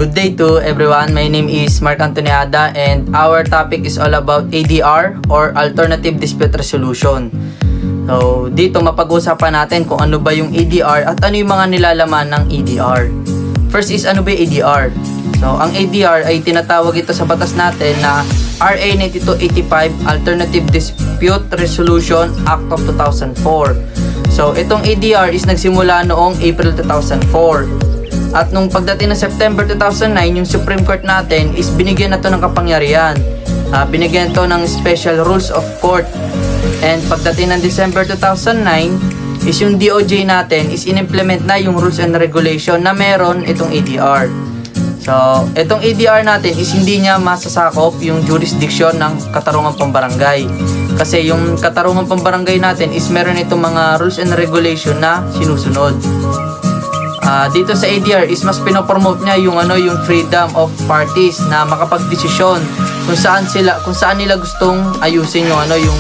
Good day to everyone. My name is Mark Antoniada and our topic is all about ADR or Alternative Dispute Resolution. So, dito mapag-usapan natin kung ano ba yung ADR at ano yung mga nilalaman ng ADR. First is ano ba yung ADR? So, ang ADR ay tinatawag ito sa batas natin na RA 9285 Alternative Dispute Resolution Act of 2004. So, itong ADR is nagsimula noong April 2004. At nung pagdating ng September 2009, yung Supreme Court natin is binigyan na to ng kapangyarihan. Binigyan to ng Special Rules of Court. And pagdating ng December 2009, is yung DOJ natin is in-implement na yung rules and regulation na meron itong ADR. So, itong ADR natin is hindi niya masasakop yung jurisdiction ng katarungan pambarangay. Kasi yung katarungan pambarangay natin is meron itong mga rules and regulation na sinusunod. Dito sa ADR is mas pinopromote niya yung yung freedom of parties na makapagdesisyon kung saan nila gustong ayusin yung yung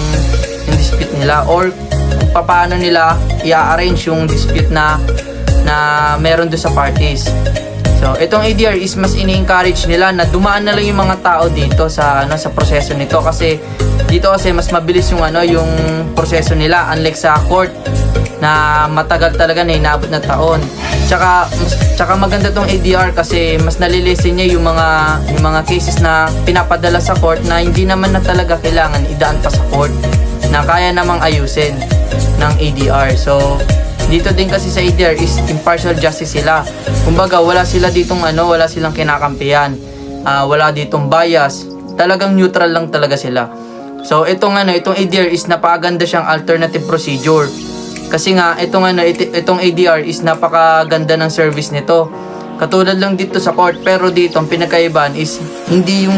dispute nila or paano nila i-arrange yung dispute na meron do sa parties. So, itong ADR is mas ini-encourage nila na dumaan na lang yung mga tao dito sa sa proseso nito kasi dito kasi mas mabilis yung yung proseso nila unlike sa court na matagal talaga na inaabot na taon. Tsaka maganda tong ADR kasi mas nalilisin niya yung mga cases na pinapadala sa court na hindi naman na talaga kailangan idaan pa sa court na kaya namang ayusin ng ADR. So, dito din kasi sa ADR is impartial justice sila. Kumbaga, wala sila ditong wala silang kinakampihan. Wala ditong bias. Talagang neutral lang talaga sila. So, itong ADR is napakaganda siyang alternative procedure. Kasi nga itong ADR is napakaganda ng service nito. Katulad lang dito sa court, pero dito ang pinakaibahan is hindi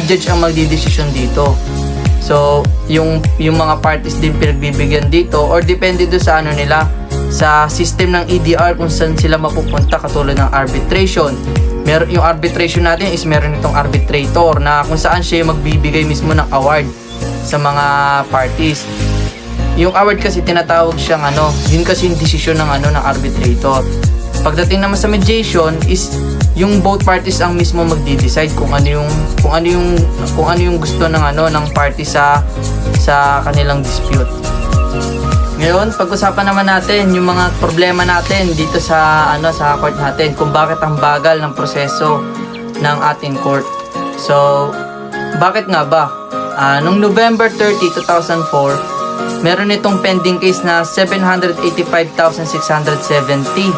judge ang magdidesisyon dito. So, yung mga parties din pinagbibigyan dito or depende do sa nila sa system ng ADR kung saan sila mapupunta katulad ng arbitration. Yung arbitration natin is meron itong arbitrator na kung saan siya magbibigay mismo ng award sa mga parties. Yung award kasi tinatawag siyang yun kasi yung desisyon ng arbitrator. Pagdating naman sa mediation is yung both parties ang mismo magde-decide kung ano yung gusto ng party sa kanilang dispute. Ngayon, pag-usapan naman natin yung mga problema natin dito sa court natin kung bakit ang bagal ng proseso ng ating court. So, bakit nga ba? Nung November 30, 2004, meron itong pending case na 785,670.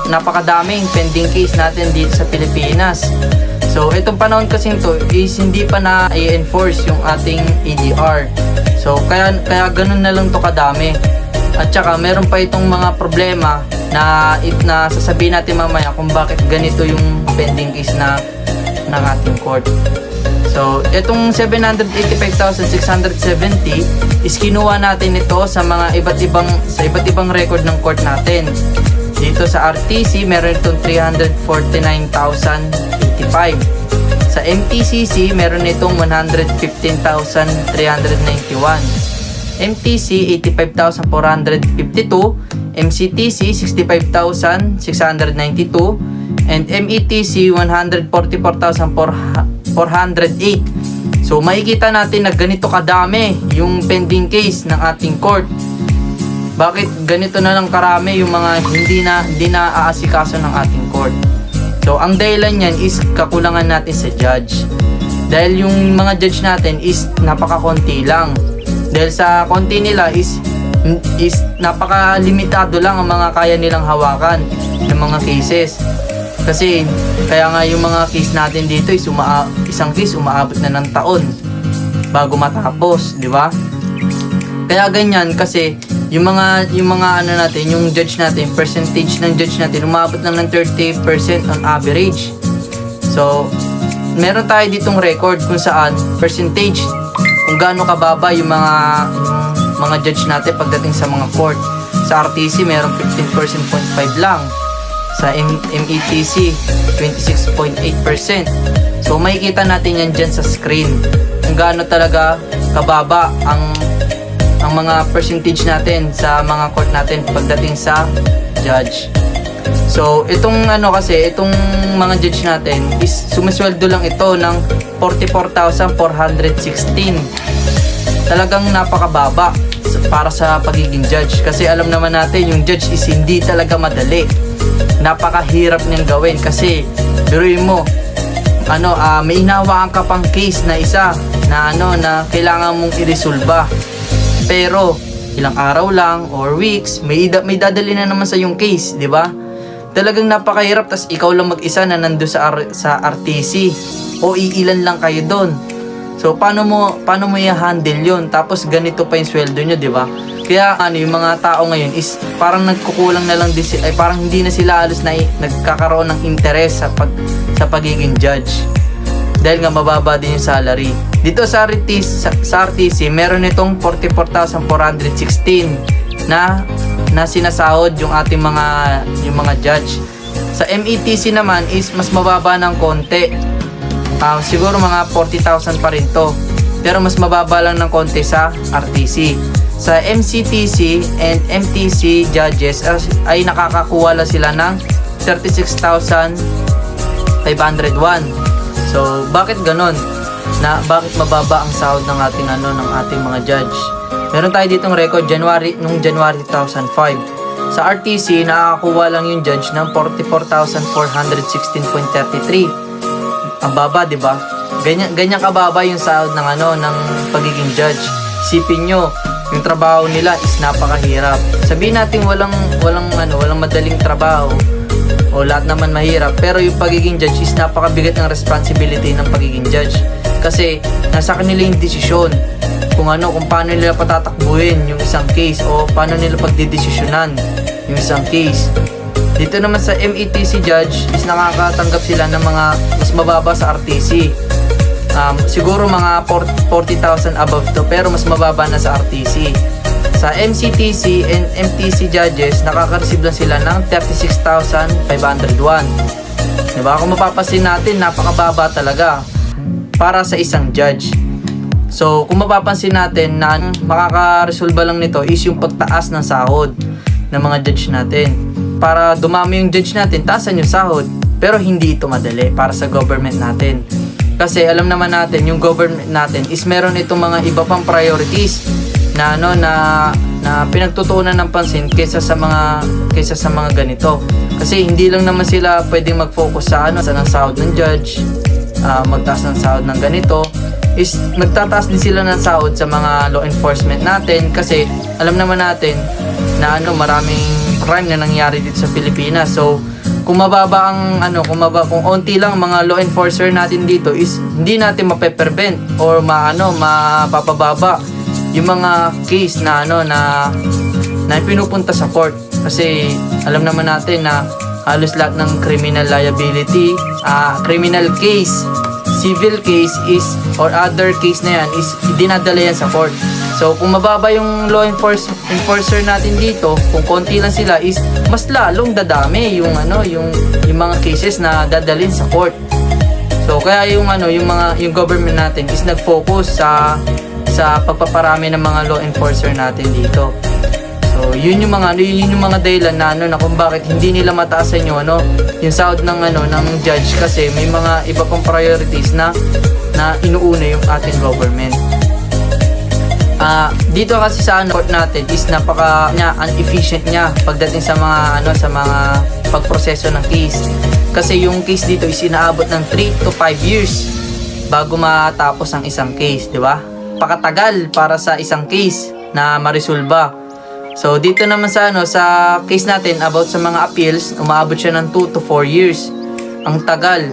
Napakadaming pending case natin dito sa Pilipinas. So, itong panahon kasing to is hindi pa na i-enforce yung ating ADR. So, kaya ganun na lang to kadami. At saka, meron pa itong mga problema na sasabihin natin mamaya kung bakit ganito yung pending case ng ating court. So, itong 785,670 is kinuha natin ito sa iba't ibang record ng court natin. Dito sa RTC, meron itong 349,085. Sa MTCC, meron itong 115,391. MTC, 85,452. MCTC, 65,692. And METC, 144,408. So, makikita natin na ganito kadami yung pending case ng ating court. Bakit ganito na lang karami yung mga hindi na aasikaso ng ating court? So, ang dahilan yan is kakulangan natin sa judge. Dahil yung mga judge natin is napakakonti lang. Dahil sa konti nila is napakalimitado lang ang mga kaya nilang hawakan ng mga cases. Kasi kaya nga yung mga case natin dito is isang case umaabot na ng taon bago matapos, di ba? Kaya ganyan kasi yung mga natin, yung judge natin, percentage ng judge natin umaabot lang ng 30% on average. So, meron tayo ditong record kung saan percentage kung gaano kababa yung mga judge natin pagdating sa mga court. Sa RTC meron 15.5 lang. Sa METC, 26.8%. So, makikita natin yan dyan sa screen. Kung gaano talaga kababa ang mga percentage natin sa mga court natin pagdating sa judge. So, itong mga judge natin is sumisweldo lang ito ng 44,416. Talagang napakababa para sa pagiging judge. Kasi alam naman natin, yung judge is hindi talaga madali. Napakahirap niyang gawin kasi biruin mo, may inawaan ka pang case na isa na na kailangan mong iresolba. Pero ilang araw lang or weeks, may dadali na naman sa yung case, di ba? Talagang napakahirap, tas ikaw lang mag-isa na nando sa RTC o iilan lang kayo doon. So paano mo i-handle 'yon? Tapos ganito pa yung sweldo nyo, di ba? Kaya yung mga tao ngayon is parang nagkukulang na lang din sila, ay parang hindi na sila halos na nagkakaroon ng interes sa pagiging judge. Dahil nga mababa din yung salary. Dito sa RTC, meron itong 44,416 na sinasahod yung ating mga judge. Sa METC naman is mas mababa ng konti. Siguro mga 40,000 pa rin to. Pero mas mababa lang ng konti sa RTC. Sa MCTC and MTC judges ay nakakakuha lang sila ng 36,501. So, bakit ganon? Bakit mababa ang sahod ng ating mga judge? Meron tayo ditong record January 2005. Sa RTC, nakakakuha lang yung judge ng 44,416.33. Ang baba, 'di ba? Ganyan kababa yung sahod ng pagiging judge. Isipin nyo, yung trabaho nila is napakahirap. Sabihin natin walang madaling trabaho o lahat naman mahirap, pero yung pagiging judge is napakabigat ng responsibility ng pagiging judge. Kasi nasa kanila yung desisyon kung paano nila patatakbuhin yung isang case o paano nila pagdedesisyonan yung isang case. Dito naman sa METC judge is nakakatanggap sila ng mga mas mababa sa RTC. Siguro mga 40,000 above to, pero mas mababa na sa RTC. Sa MCTC and MTC judges, nakaka-receive lang sila ng 36,501. Diba? Kung mapapansin natin, napakababa talaga para sa isang judge. So, kung mapapansin natin na makaka-resolve lang nito is yung pagtaas ng sahod ng mga judge natin. Para dumami yung judge natin, taasan yung sahod. Pero hindi ito madali para sa government natin. Kasi alam naman natin, yung government natin is meron itong mga iba pang priorities na pinagtutuunan ng pansin kaysa sa mga ganito. Kasi hindi lang naman sila pwedeng mag-focus sa ng sahod ng judge, magtaas ng sahod ng ganito. Is nagtataas din sila ng sahod sa mga law enforcement natin kasi alam naman natin na maraming crime na nangyari dito sa Pilipinas. So kung mababa ang kung onti lang mga law enforcer natin dito is hindi natin mape-prevent or mapapababa yung mga case na pinupunta sa court. Kasi alam naman natin na halos lahat ng criminal liability, criminal case, civil case is or other case na yan is dinadala yan sa court. So kung mababa yung law enforcer natin dito, kung konti lang sila is mas lalong dadami yung mga cases na dadalhin sa court. So kaya yung government natin is nag-focus sa pagpaparami ng mga law enforcer natin dito. So yun yung mga dahilan na kung bakit hindi nila mataasan yung sahod ng judge kasi may mga iba pang priorities na inuuna yung ating government. Dito kasi sa court natin is inefficient niya pagdating sa mga pagproseso ng case. Kasi yung case dito is inaabot ng 3 to 5 years bago matapos ang isang case, di ba? Pakatagal para sa isang case na maresolba. So dito naman sa case natin about sa mga appeals, umaabot siya ng 2 to 4 years. Ang tagal.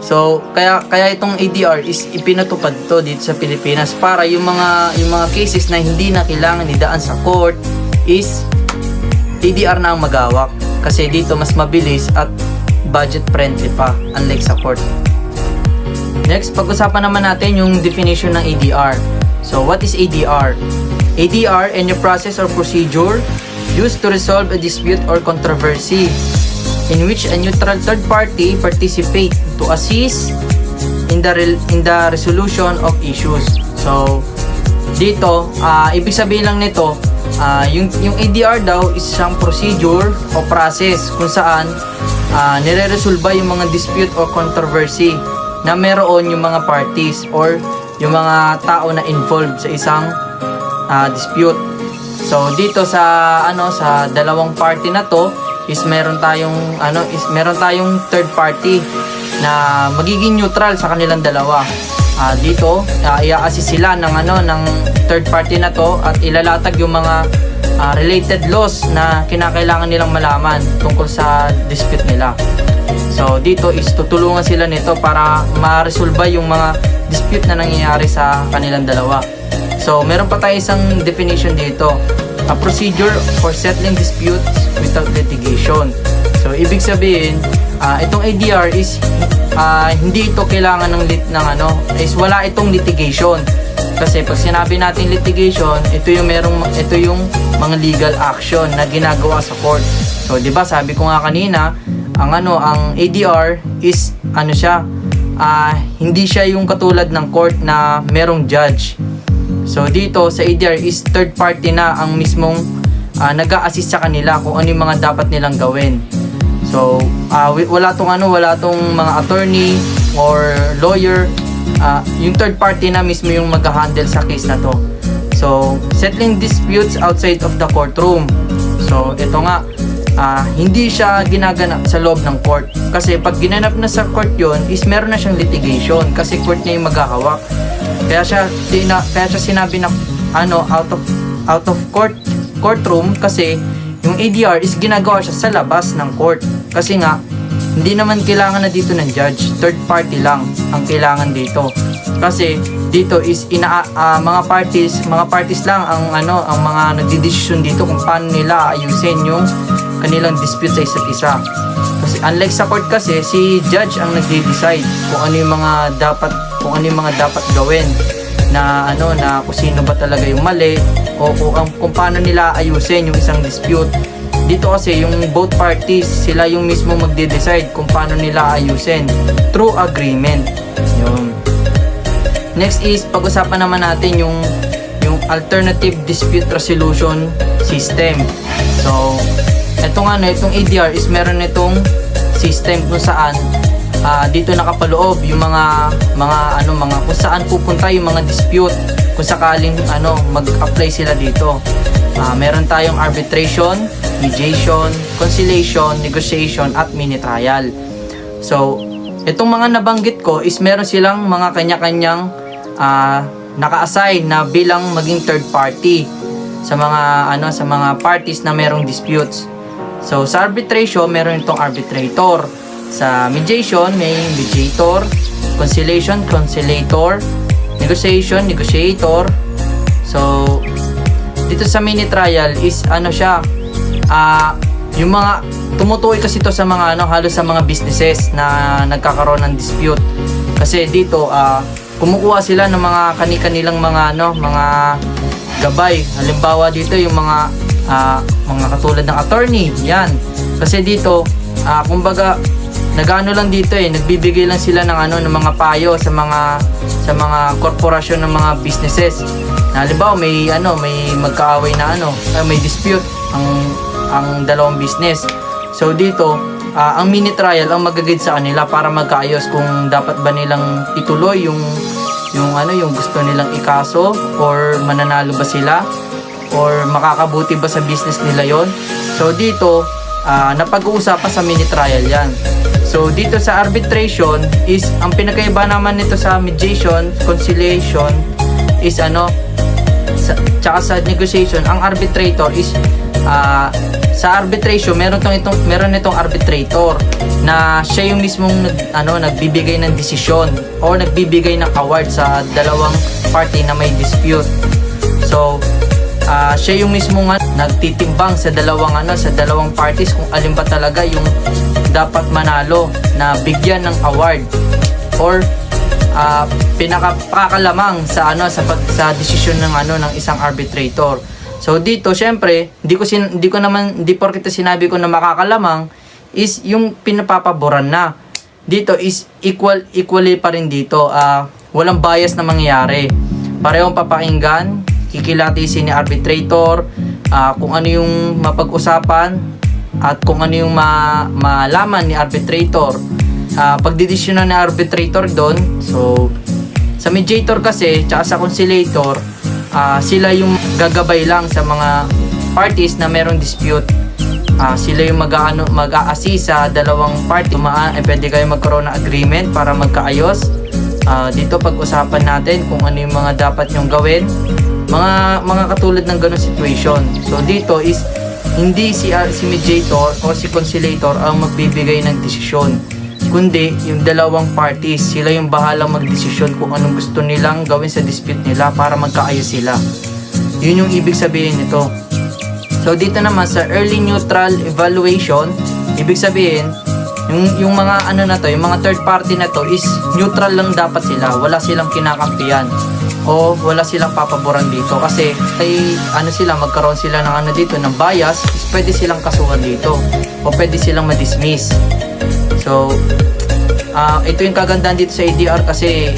So kaya itong ADR is ipinatupad to dito sa Pilipinas para yung mga cases na hindi na kailangan idaan sa court is ADR na ang magawak. Kasi dito mas mabilis at budget friendly pa unlike sa court. Next, pag-usapan naman natin yung definition ng ADR. So, what is ADR? ADR, any process or procedure used to resolve a dispute or controversy in which a neutral third party participate to assist in the resolution of issues. So, dito, ibig sabihin lang nito, yung ADR daw is isang procedure o process kung saan nire-resolve yung mga dispute o controversy na meron yung mga parties or yung mga tao na involved sa isang dispute. So dito sa sa dalawang party na to is meron tayong third party na magiging neutral sa kanilang dalawa. Dito i-assist sila ng third party na to at ilalatag yung mga related laws na kinakailangan nilang malaman tungkol sa dispute nila. So dito is tutulungan sila nito para ma-resolve yung mga dispute na nangyayari sa kanilang dalawa. So meron pa tayo isang definition dito, a procedure for settling disputes without litigation. So ibig sabihin, itong ADR is hindi ito kailangan is wala itong litigation. Kasi pag sinabi natin litigation, ito yung mga legal action na ginagawa sa court. So 'di ba, sabi ko nga kanina, ang ADR is hindi siya yung katulad ng court na merong judge. So dito sa ADR is third party na ang mismong nag-a-assist sa kanila kung ano yung mga dapat nilang gawin. So wala tong mga attorney or lawyer. Yung third party na mismo yung mag-handle sa case na to. So settling disputes outside of the courtroom. So ito nga, hindi siya ginaganap sa loob ng court. Kasi pag ginanap na sa court yon is meron na siyang litigation kasi court niya yung maghahawak. Kaya siya sinabi na out of courtroom kasi yung ADR is ginagawa siya sa labas ng court. Kasi nga hindi naman kailangan na dito ng judge, third party lang ang kailangan dito. Kasi dito is mga parties lang ang mga nagdedesisyon dito kung paano nila ayusin yung kanilang dispute sa isa't isa. Kasi unlike sa court kasi, si judge ang nagde-decide kung ano yung mga dapat gawin na kung sino ba talaga yung mali o kung paano nila ayusin yung isang dispute. Dito kasi yung both parties, sila yung mismo magde-decide kung paano nila ayusin through agreement. Yun. Next is pag-usapan naman natin yung alternative dispute resolution system. So itong ADR is meron itong system kung saan dito nakapaloob yung mga kung saan pupunta yung mga dispute kung sakaling mag-apply sila dito. Meron tayong arbitration, mediation, conciliation, negotiation at mini trial. So itong mga nabanggit ko is meron silang mga kanya-kanyang naka-assign na bilang maging third party sa mga parties na merong disputes. So sa arbitration, meron itong arbitrator. Sa mediation, may mediator. Conciliation, conciliator. Negotiation, negotiator. So dito sa mini trial is yung mga tumutukoy kasi ito sa mga halos sa mga businesses na nagkakaroon ng dispute. Kasi dito kumukuha sila ng mga kani-kanilang mga gabay. Halimbawa dito yung mga katulad ng attorney, yan. Kasi dito, kumbaga lang dito nagbibigay lang sila ng mga payo sa mga korporasyon ng mga businesses. Na halimbawa may magkaaway na may dispute ang dalawang business. So dito, ang mini trial ang mag-guide sa kanila para magkaayos kung dapat ba nilang ituloy yung gusto nilang ikaso or mananalo ba sila or makakabuti ba sa business nila yon. So dito napag-uusapan sa mini trial yan. So dito sa arbitration is ang pinakaiba naman nito sa mediation, conciliation is tsaka sa negotiation, ang arbitrator is sa arbitration meron itong arbitrator na siya yung mismong nagbibigay ng desisyon o nagbibigay ng award sa dalawang party na may dispute. So siya yung mismo nagtitimbang sa dalawang parties kung alin ba talaga yung dapat manalo na bigyan ng award or pinakapakalamang sa desisyon ng isang arbitrator. So dito syempre hindi porket sinabi ko na makakalamang is yung pinapapaboran na. Dito is equally pa rin dito. Walang bias na mangyayari. Parehong papakinggan, kikilatisin ni arbitrator, kung ano yung mapag-usapan at kung ano yung malaman ni arbitrator. Pagdidesisyonan ni arbitrator doon, so sa mediator kasi tsaka sa conciliator, sila yung gagabay lang sa mga parties na merong dispute. Sila yung mag-a-assist sa dalawang party. Pwede kayo magkaroon ng agreement para magkaayos. Dito pag-usapan natin kung ano yung mga dapat nyong gawin, mga katulad ng ganong situation. So dito is hindi si mediator o si conciliator ang magbibigay ng desisyon, kundi yung dalawang parties. Sila yung bahalang magdesisyon kung anong gusto nilang gawin sa dispute nila para magkaayos sila. Yun yung ibig sabihin nito. So dito naman sa early neutral evaluation, ibig sabihin yung mga yung mga third party na to is neutral lang dapat sila. Wala silang kinakampiyan o wala silang papaboran dito, kasi sila magkaroon sila ng dito ng bias, is pwede silang kasuhan dito o pwede silang ma-dismiss. So ito yung kagandahan dito sa ADR, kasi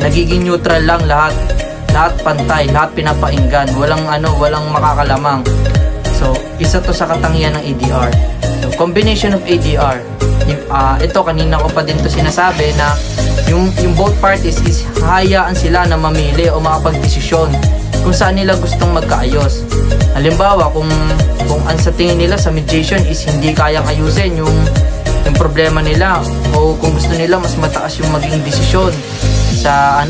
nagiging neutral lang lahat pantay, lahat pinapainggan, walang makakalamang. So isa to sa katangian ng ADR. So combination of ADR, ito kanina ko pa din to sinasabi na yung both parties is hayaan sila na mamili o makapagdesisyon kung saan nila gustong magkaayos. Halimbawa, kung ang sa tingin nila sa mediation is hindi kayang ayusin yung problema nila, o kung gusto nila mas mataas yung maging desisyon sa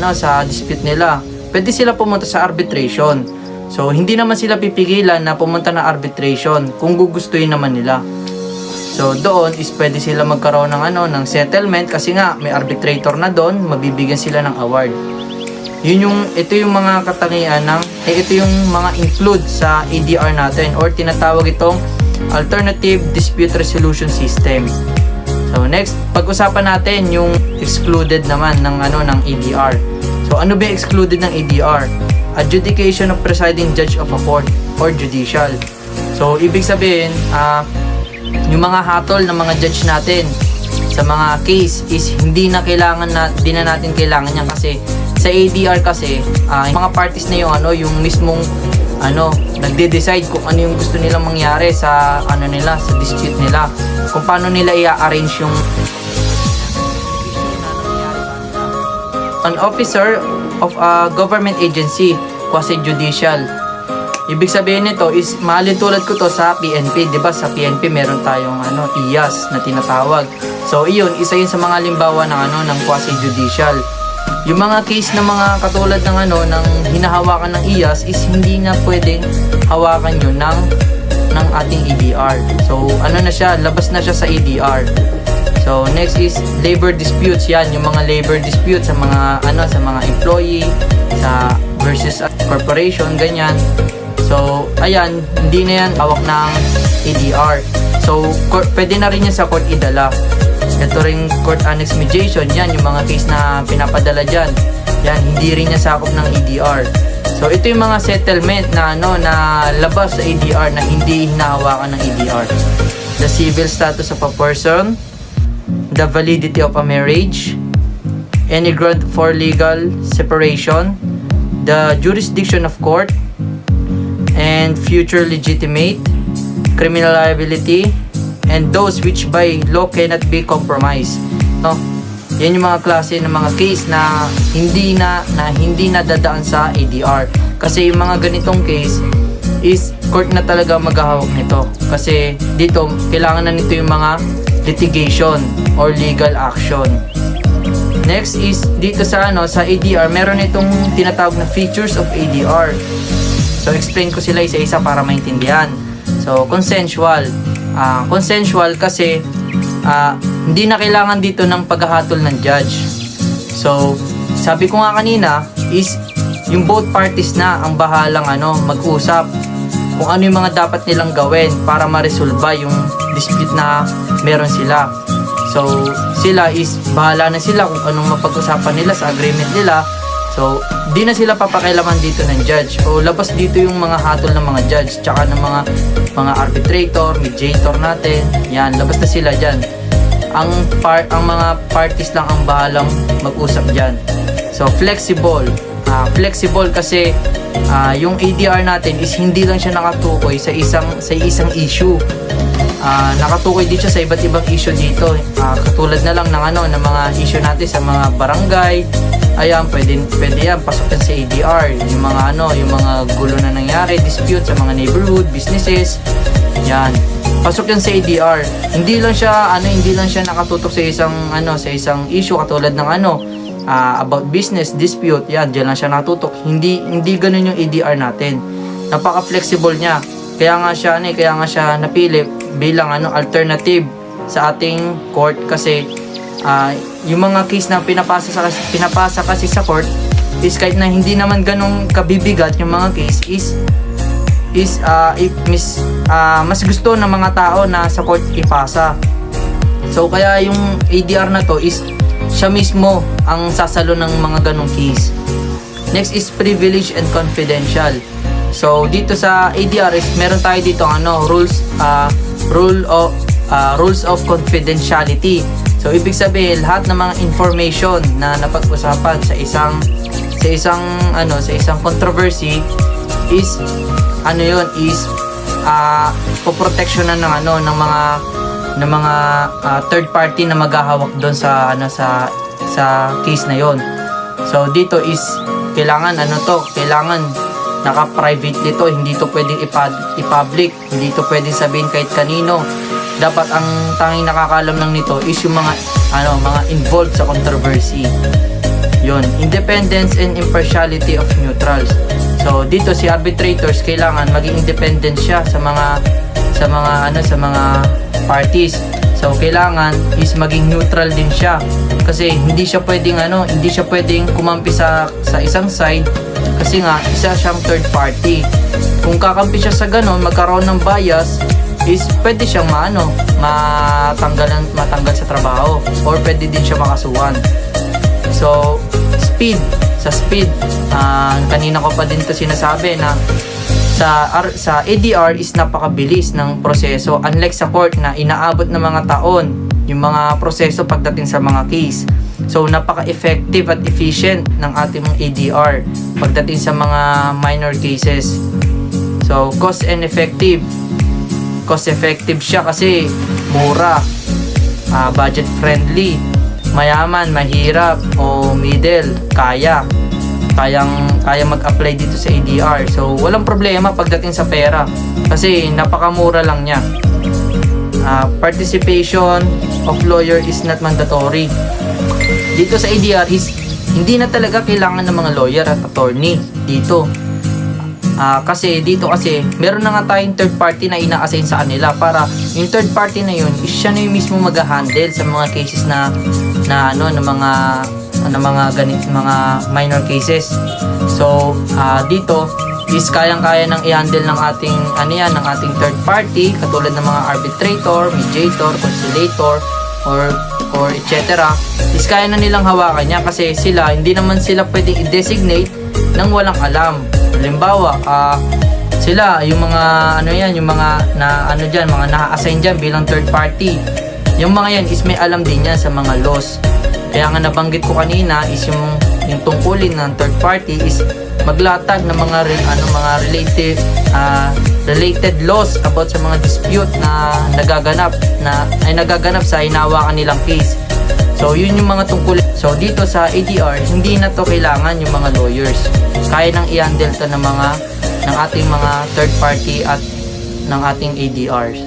dispute nila, pwede sila pumunta sa arbitration. So hindi naman sila pipigilan na pumunta na arbitration kung gugustuhin naman nila. So doon is pwede sila magkaroon ng settlement, kasi nga may arbitrator na doon, mabibigyan sila ng award. Ito yung mga katangian ito yung mga include sa ADR natin, or tinatawag itong Alternative Dispute Resolution System. So next, pag-usapan natin yung excluded naman ng ADR. So ano ba yung excluded ng ADR? Adjudication of presiding judge of a court or judicial. So ibig sabihin, yung mga hatol ng mga judge natin sa mga case is hindi na natin kailangan yan, kasi sa ADR kasi yung mga parties na yung mismong nagde-decide kung ano yung gusto nilang mangyari sa sa dispute nila, kung paano nila i-arrange yung an officer of a government agency, quasi-judicial. Ibig sabihin nito is mahalin tulad ko to sa PNP, 'di ba? Sa PNP meron tayong IAS na tinatawag. So iyon, isa yun sa mga halimbawa ng quasi-judicial. Yung mga case na mga katulad ng hinahawakan ng IAS is hindi na pwedeng hawakan yun ng ating ADR. So na siya, labas na siya sa ADR. So next is labor disputes. Yan, yung mga labor disputes sa mga sa mga employee, sa versus corporation, ganyan. So, ayan, hindi na yan hawak ng ADR. So, pwede na rin yan sa court idala. Ito rin court annex mediation, yan, yung mga case na pinapadala dyan. Yan, hindi rin yan sakop ng ADR. So, ito yung mga settlement na labas sa ADR na hindi hinahawakan ng ADR. The civil status of a person, the validity of a marriage, any ground for legal separation, the jurisdiction of court, and future legitimate, criminal liability, and those which by law cannot be compromised. Yan yung mga klase ng mga case na hindi na dadaan sa ADR. Kasi yung mga ganitong case is court na talaga maghahawak nito. Kasi dito kailangan na nito yung mga litigation or legal action. Next is dito sa ADR, meron itong tinatawag na features of ADR. So, explain ko sila isa-isa para maintindihan. So, consensual. Consensual kasi hindi na kailangan dito ng paghahatol ng judge. So, sabi ko nga kanina is yung both parties na ang bahalang mag-usap kung ano yung mga dapat nilang gawin para ma-resolve yung dispute na meron sila. So, sila is bahala na sila kung anong mapag-usapan nila sa agreement nila. So, di na sila papakialaman dito ng judge. O labas dito yung mga hatol ng mga judge, tsaka ng mga arbitrator, mediator natin. Yan, labas na sila dyan. Ang mga parties lang ang bahalang mag-usap dyan. So, flexible. flexible kasi yung ADR natin is hindi lang siya nakatukoy sa isang issue. Nakatukoy din siya sa iba't ibang issue dito. Katulad na lang ng mga issue natin sa mga barangay. Ayan, pwede yan, pasok yan sa ADR. Yung mga gulo na nangyari, dispute sa mga neighborhood, businesses. Yan. Pasok yan sa ADR. Hindi lang siya nakatutok sa isang issue katulad ng about business dispute. Yan, diyan lang siya nakatutok. Hindi ganoon yung ADR natin. Napaka-flexible niya. Kaya nga siya napili bilang alternative sa ating court kasi yung mga case na pinapasa kasi sa court is kahit na hindi naman ganong kabibigat yung mga case mas gusto ng mga tao na sa court ipasa. So kaya yung ADR na to is siya mismo ang sasalo ng mga ganong case. Next is privilege and confidential. So dito sa ADR is meron tayo dito rules of confidentiality. So ibig sabihin lahat ng mga information na napag-usapan sa isang controversy is poproteksyonan ng mga third party na maghahawak doon sa case na yon. So dito is kailangan naka-private dito, hindi to pwedeng i-public, hindi to pwedeng sabihin kahit kanino. Dapat ang tanging nakakaalam lang nito is yung mga involved sa controversy. Yon, independence and impartiality of neutrals. So dito si arbitrators kailangan maging independent siya sa mga parties. So kailangan is maging neutral din siya kasi hindi siya pwedeng kumampi sa isang side kasi nga isa siyang third party. Kung kakampi siya sa ganon, magkaroon ng bias, is pwede siyang matanggal sa trabaho or pwede din siya makasuhan. So sa speed, kanina ko pa din to sinasabi na sa ADR is napakabilis ng proseso, unlike sa court na inaabot ng mga taon yung mga proseso pagdating sa mga case. So napaka-effective at efficient ng ating ADR pagdating sa mga minor cases. So cost effective siya kasi mura, budget friendly, mayaman, mahirap o middle, kayang mag-apply dito sa ADR. So walang problema pagdating sa pera kasi napakamura lang niya. Participation of lawyer is not mandatory. Dito sa ADR is hindi na talaga kailangan ng mga lawyer at attorney dito. Kasi meron na nga tayong third party na ina-assign sa kanila para yung third party na yun is siya na yung mismo mag-handle sa mga cases na mga minor cases. So dito is kayang-kaya nang i-handle ng ating third party katulad ng mga arbitrator, mediator, conciliator or etc. Is kaya na nilang hawakan niya kasi hindi naman sila pwedeng i-designate nang walang alam. Halimbawa, sila yung mga mga na-assign diyan bilang third party. Yung mga yan is may alam din yan sa mga laws. Kaya nga nabanggit ko kanina is yung tungkulin ng third party is maglatag ng mga related laws about sa mga dispute na nagaganap sa hinahawakan nilang case. So yun yung mga tungkulin. So dito sa ADR hindi na to kailangan yung mga lawyers. Kaya nang i-handle to ng ating mga third party at ng ating ADRs.